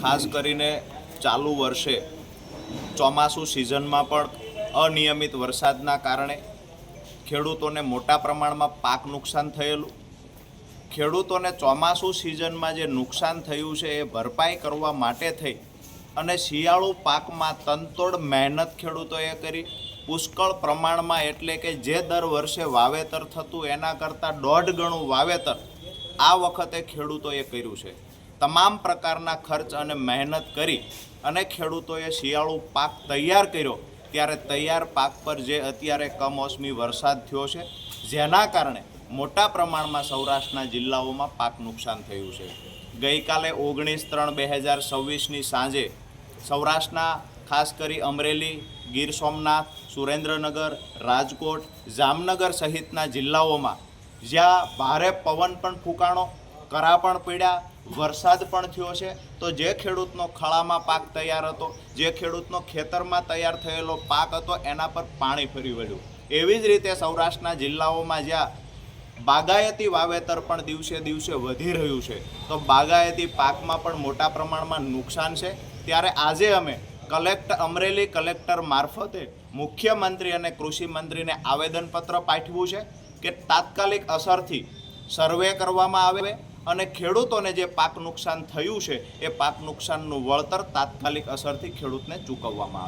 ખાસ કરીને ચાલુ વર્ષે ચોમાસું સિઝનમાં પણ અનિયમિત વરસાદના કારણે ખેડૂતોને મોટા પ્રમાણમાં પાક નુકસાન થયેલું. ખેડૂતોને ચોમાસું સિઝનમાં જે નુકસાન થયું છે એ ભરપાઈ કરવા માટે થઈ અને શિયાળુ પાકમાં તનતોડ મહેનત ખેડૂતોએ કરી. પુષ્કળ પ્રમાણમાં એટલે કે જે દર વર્ષે વાવેતર થતું એના કરતાં 1.5 ગણું વાવેતર આ વખતે ખેડૂતોએ કર્યું છે. તમામ પ્રકારના ખર્ચ અને મહેનત કરી અને ખેડૂતોએ શિયાળુ પાક તૈયાર કર્યો. ત્યારે તૈયાર પાક પર જે અત્યારે કમોસમી વરસાદ થયો છે, જેના કારણે મોટા પ્રમાણમાં સૌરાષ્ટ્રના જિલ્લાઓમાં પાક નુકસાન થયું છે. ગઈકાલે 19/3/2026ની સાંજે સૌરાષ્ટ્રના ખાસ કરી અમરેલી, ગીર સોમનાથ, સુરેન્દ્રનગર, રાજકોટ, જામનગર સહિતના જિલ્લાઓમાં જ્યાં ભારે પવન પણ ફૂંકાણો, કરા પણ પડ્યા, વરસાદ પણ થયો છે, તો જે ખેડૂતનો ખળામાં પાક તૈયાર હતો, જે ખેડૂતનો ખેતરમાં તૈયાર થયેલો પાક હતો, એના પર પાણી ફરી વળ્યું. એવી જ રીતે સૌરાષ્ટ્રના જિલ્લાઓમાં જ્યાં બાગાયતી વાવેતર પણ દિવસે દિવસે વધી રહ્યું છે, તો બાગાયતી પાકમાં પણ મોટા પ્રમાણમાં નુકસાન છે. ત્યારે આજે અમે અમરેલી કલેક્ટર મારફતે મુખ્યમંત્રી અને કૃષિ મંત્રીને આવેદનપત્ર પાઠવ્યું છે કે તાત્કાલિક અસરથી સર્વે કરવામાં આવે અને ખેડૂતોને જે પાક નુકસાન થયું છે એ પાક નુકસાનનું વળતર તાત્કાલિક અસરથી ખેડૂતને ચૂકવવામાં આવે.